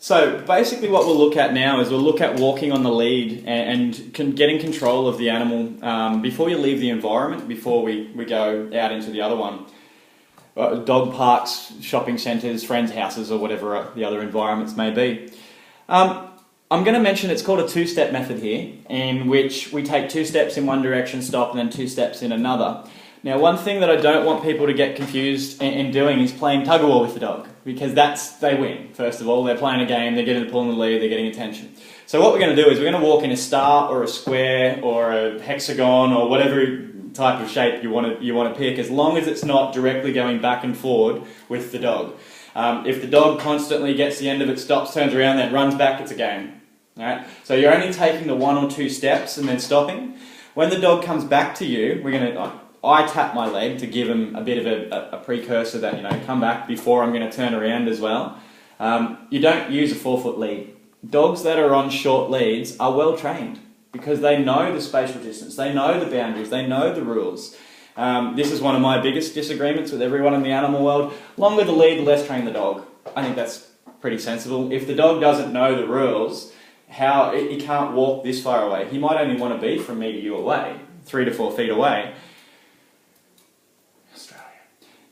So basically what we'll look at now is we'll look at walking on the lead and getting control of the animal before you leave the environment, before we go out into the other one. Dog parks, shopping centres, friends' houses or whatever the other environments may be. I'm going to mention it's called a two-step method here, in which we take 2 steps in one direction, stop, and then 2 steps in another. Now, one thing that I don't want people to get confused in doing is playing tug-of-war with the dog, because they win, first of all. They're playing a game, they're getting the pull in the lead, they're getting attention. So what we're going to do is we're going to walk in a star or a square or a hexagon or whatever type of shape you want to pick, as long as it's not directly going back and forward with the dog. If the dog constantly gets the end of it, stops, turns around, then runs back, it's a game. All right? So you're only taking the 1 or 2 steps and then stopping. When the dog comes back to you, we're going to... I tap my leg to give him a bit of a precursor that, come back before I'm going to turn around as well. You don't use a 4-foot lead. Dogs that are on short leads are well trained because they know the spatial distance, they know the boundaries, they know the rules. This is one of my biggest disagreements with everyone in the animal world. Longer the lead, less train the dog. I think that's pretty sensible. If the dog doesn't know the rules, he can't walk this far away. He might only want to be from me to you away, 3 to 4 feet away.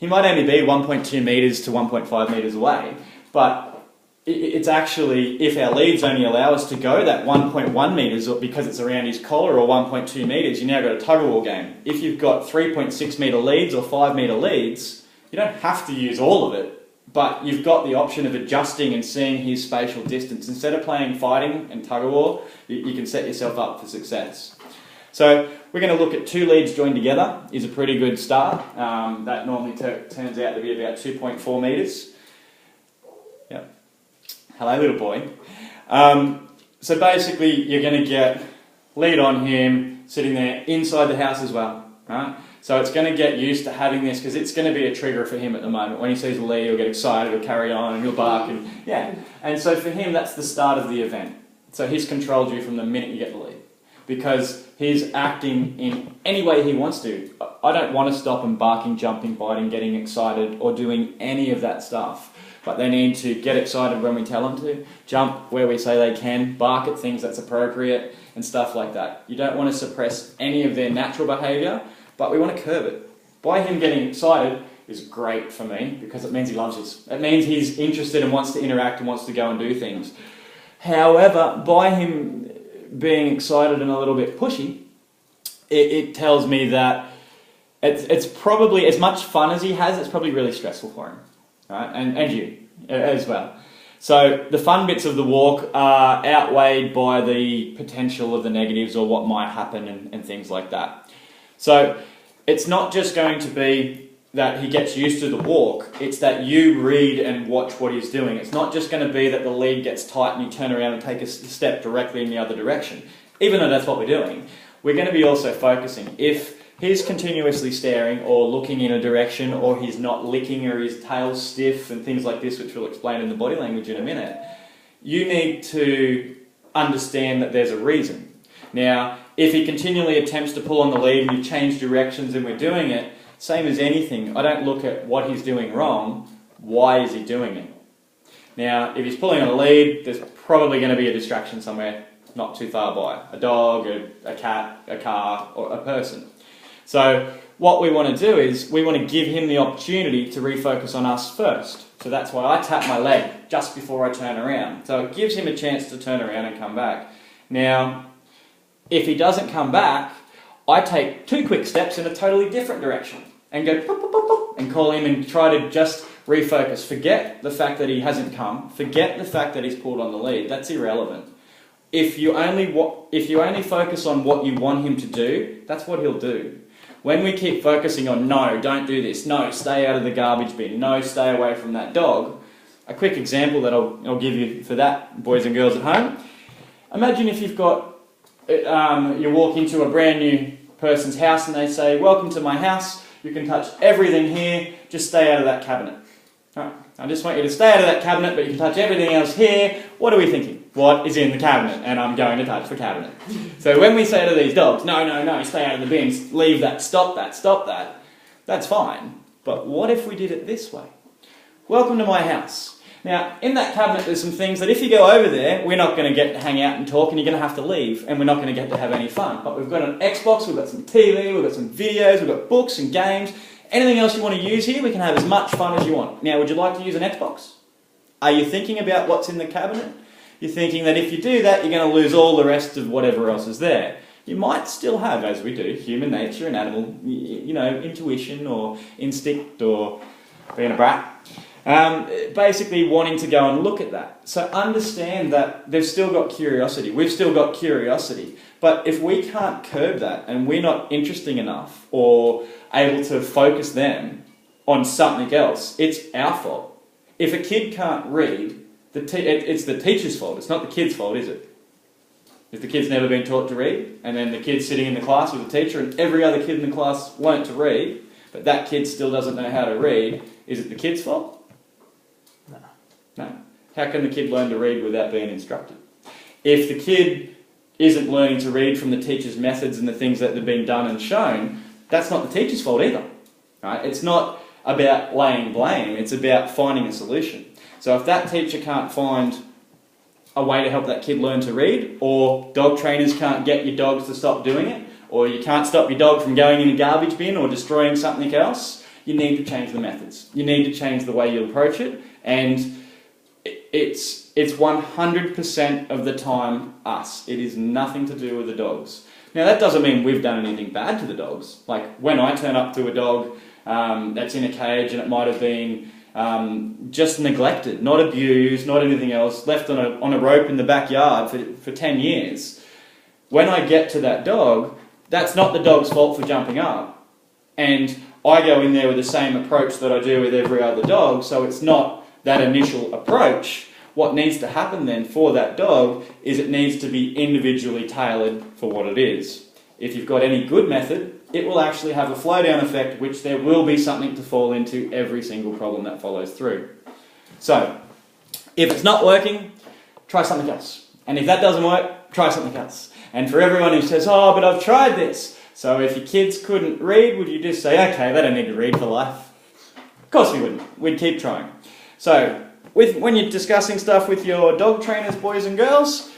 He might only be 1.2 metres to 1.5 metres away, but it's actually, if our leads only allow us to go that 1.1 metres because it's around his collar, or 1.2 metres, you now got a tug-of-war game. If you've got 3.6 metre leads or 5 metre leads, you don't have to use all of it, but you've got the option of adjusting and seeing his spatial distance. Instead of playing fighting and tug-of-war, you can set yourself up for success. So we're going to look at 2 leads joined together is a pretty good start. That normally turns out to be about 2.4 metres. Yep. Hello, little boy. So basically you're going to get lead on him sitting there inside the house as well. Right? So it's going to get used to having this because it's going to be a trigger for him at the moment. When he sees the lead, he'll get excited, he'll carry on and he'll bark. And so for him, that's the start of the event. So he's controlled you from the minute you get the lead, because he's acting in any way he wants to. I don't want to stop him barking, jumping, biting, getting excited, or doing any of that stuff. But they need to get excited when we tell them to, jump where we say they can, bark at things that's appropriate, and stuff like that. You don't want to suppress any of their natural behaviour, but we want to curb it. By him getting excited is great for me, because it means he loves us. It means he's interested and wants to interact and wants to go and do things. However, by him being excited and a little bit pushy, it tells me that it's probably, as much fun as he has, it's probably really stressful for him, right? And you as well. So the fun bits of the walk are outweighed by the potential of the negatives or what might happen and things like that. So it's not just going to be that he gets used to the walk, it's that you read and watch what he's doing. It's not just going to be that the lead gets tight and you turn around and take a step directly in the other direction. Even though that's what we're doing, we're going to be also focusing. If he's continuously staring or looking in a direction, or he's not licking, or his tail's stiff and things like this, which we'll explain in the body language in a minute, you need to understand that there's a reason. Now, if he continually attempts to pull on the lead and you change directions and we're doing it, same as anything, I don't look at what he's doing wrong, why is he doing it? Now, if he's pulling on a lead, there's probably going to be a distraction somewhere not too far by. A dog, a cat, a car, or a person. So what we want to do is we want to give him the opportunity to refocus on us first. So that's why I tap my leg just before I turn around. So it gives him a chance to turn around and come back. Now, if he doesn't come back, I take 2 quick steps in a totally different direction and go boop, boop, boop, boop, and call him and try to just refocus. Forget the fact that he hasn't come. Forget the fact that he's pulled on the lead. That's irrelevant. If you only focus on what you want him to do, that's what he'll do. When we keep focusing on, no, don't do this, no, stay out of the garbage bin, no, stay away from that dog. A quick example that I'll give you for that, boys and girls at home. Imagine if you've got, you walk into a brand new person's house and they say, welcome to my house, you can touch everything here, just stay out of that cabinet. Right. I just want you to stay out of that cabinet, but you can touch everything else here. What are we thinking? What is in the cabinet? And I'm going to touch the cabinet. So when we say to these dogs, no, no, no, stay out of the bins, leave that, stop that, that's fine. But what if we did it this way? Welcome to my house. Now, in that cabinet there's some things that if you go over there, we're not going to get to hang out and talk, and you're going to have to leave, and we're not going to get to have any fun. But we've got an Xbox, we've got some TV, we've got some videos, we've got books and games. Anything else you want to use here, we can have as much fun as you want. Now, would you like to use an Xbox? Are you thinking about what's in the cabinet? You're thinking that if you do that, you're going to lose all the rest of whatever else is there. You might still have, as we do, human nature and animal, intuition or instinct or being a brat. Basically wanting to go and look at that. So understand that they've still got curiosity. We've still got curiosity. But if we can't curb that and we're not interesting enough or able to focus them on something else, it's our fault. If a kid can't read, it's the teacher's fault. It's not the kid's fault, is it? If the kid's never been taught to read, and then the kid's sitting in the class with the teacher and every other kid in the class learnt to read, but that kid still doesn't know how to read, is it the kid's fault? No. How can the kid learn to read without being instructed? If the kid isn't learning to read from the teacher's methods and the things that have been done and shown, that's not the teacher's fault either. Right? It's not about laying blame, it's about finding a solution. So if that teacher can't find a way to help that kid learn to read, or dog trainers can't get your dogs to stop doing it, or you can't stop your dog from going in a garbage bin or destroying something else, you need to change the methods. You need to change the way you approach it, and it's 100% of the time us. It is nothing to do with the dogs. Now that doesn't mean we've done anything bad to the dogs. Like when I turn up to a dog that's in a cage and it might have been just neglected, not abused, not anything else, left on a rope in the backyard for 10 years. When I get to that dog, that's not the dog's fault for jumping up. And I go in there with the same approach that I do with every other dog, so it's not that initial approach. What needs to happen then for that dog is it needs to be individually tailored for what it is. If you've got any good method, it will actually have a flow-down effect, which there will be something to fall into every single problem that follows through. So, if it's not working, try something else. And if that doesn't work, try something else. And for everyone who says, oh, but I've tried this. So if your kids couldn't read, would you just say, okay, they don't need to read for life? Of course we wouldn't. We'd keep trying. So, when you're discussing stuff with your dog trainers, boys and girls,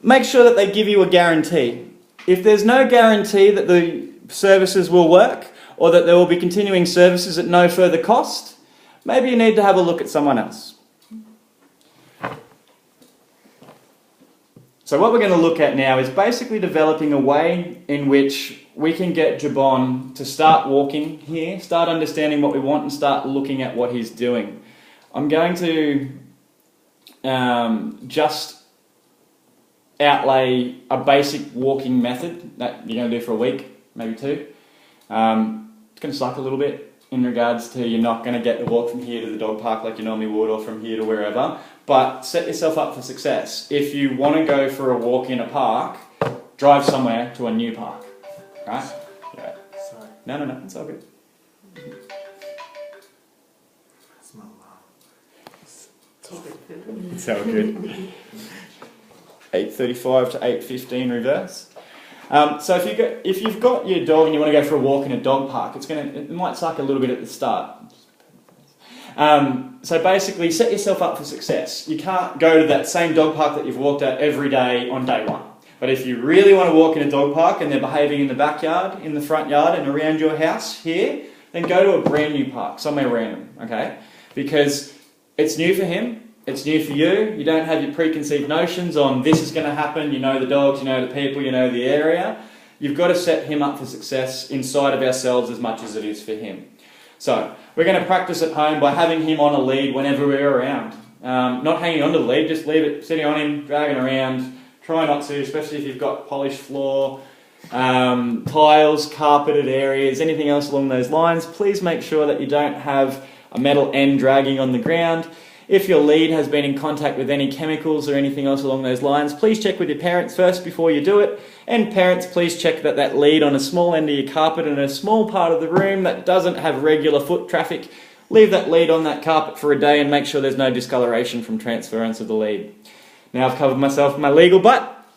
make sure that they give you a guarantee. If there's no guarantee that the services will work, or that there will be continuing services at no further cost, maybe you need to have a look at someone else. So what we're going to look at now is basically developing a way in which we can get Jabon to start walking here, start understanding what we want and start looking at what he's doing. I'm going to just outlay a basic walking method that you're going to do for a week, maybe two. It's going to suck a little bit in regards to you're not going to get to walk from here to the dog park like you normally would, or from here to wherever, but set yourself up for success. If you want to go for a walk in a park, drive somewhere to a new park, right? Yeah. Sorry. No, it's all good. It's my alarm. It's all good. 8:35 to 8:15 reverse. So if you've got your dog and you want to go for a walk in a dog park, it might suck a little bit at the start. So basically, set yourself up for success. You can't go to that same dog park that you've walked at every day on day one. But if you really want to walk in a dog park and they're behaving in the backyard, in the front yard, and around your house here, then go to a brand new park, somewhere random, okay? Because it's new for him. It's new for you. You don't have your preconceived notions on this is going to happen. You know the dogs, you know the people, you know the area. You've got to set him up for success inside of ourselves as much as it is for him. So we're going to practice at home by having him on a lead whenever we're around. Not hanging onto the lead, just leave it sitting on him, dragging around. Try not to, especially if you've got polished floor, tiles, carpeted areas, anything else along those lines. Please make sure that you don't have a metal end dragging on the ground. If your lead has been in contact with any chemicals or anything else along those lines, please check with your parents first before you do it. And parents, please check that that lead on a small end of your carpet in a small part of the room that doesn't have regular foot traffic, leave that lead on that carpet for a day and make sure there's no discoloration from transference of the lead. Now I've covered myself with my legal butt.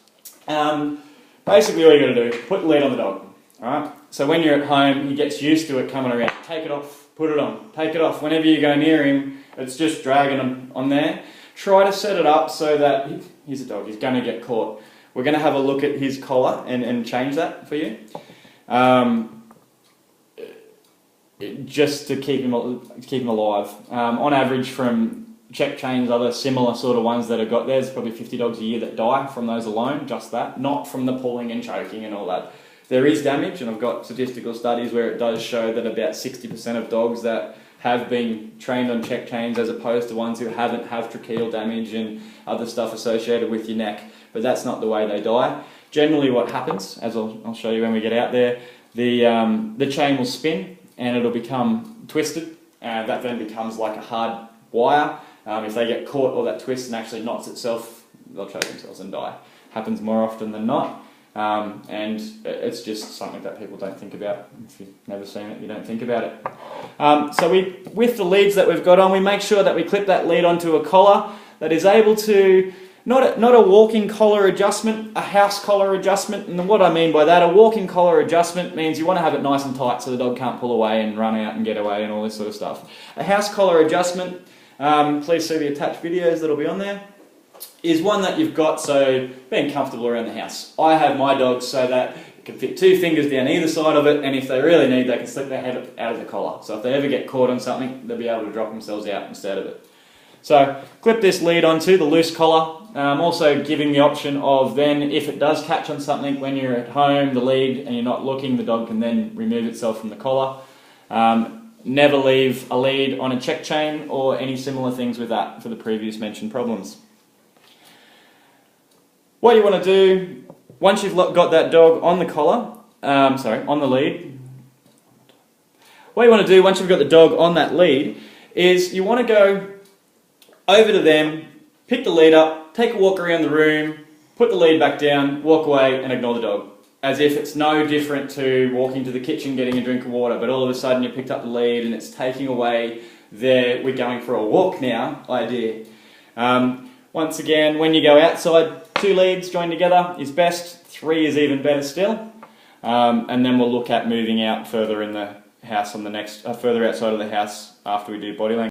Basically all you got to do, put the lead on the dog. Alright? So when you're at home, he gets used to it coming around. Take it off, put it on, take it off. Whenever you go near him, it's just dragging on there. Try to set it up so that, here's a dog, he's going to get caught. We're going to have a look at his collar and change that for you. Just to keep him alive. On average, from check chains, other similar sort of ones that have got, there's probably 50 dogs a year that die from those alone, just that, not from the pulling and choking and all that. There is damage, and I've got statistical studies where it does show that about 60% of dogs that have been trained on check chains as opposed to ones who haven't have tracheal damage and other stuff associated with your neck, but that's not the way they die. Generally what happens, as I'll show you when we get out there, the chain will spin and it'll become twisted, and that then becomes like a hard wire. If they get caught or that twists and actually knots itself, they'll choke themselves and die. Happens more often than not. And it's just something that people don't think about. If you've never seen it, you don't think about it. So with the leads that we've got on, we make sure that we clip that lead onto a collar that is able to, not a walking collar adjustment, a house collar adjustment. And what I mean by that, a walking collar adjustment means you want to have it nice and tight so the dog can't pull away and run out and get away and all this sort of stuff. A house collar adjustment, please see the attached videos that'll be on there, is one that you've got so being comfortable around the house. I have my dogs so that you can fit 2 fingers down either side of it, and if they really need, they can slip their head out of the collar. So if they ever get caught on something, they'll be able to drop themselves out instead of it. So clip this lead onto the loose collar, also giving the option of then, if it does catch on something when you're at home, the lead, and you're not looking, the dog can then remove itself from the collar. Never leave a lead on a check chain or any similar things with that for the previous mentioned problems. What you want to do, once you've got that dog on the collar, on the lead, what you want to do once you've got the dog on that lead is you want to go over to them, pick the lead up, take a walk around the room, put the lead back down, walk away and ignore the dog. As if it's no different to walking to the kitchen, getting a drink of water, but all of a sudden you picked up the lead and it's taking away their "we're going for a walk now" idea. Once again, when you go outside, 2 leads joined together is best, 3 is even better still. And then we'll look at moving out further in the house on the next, further outside of the house after we do body language.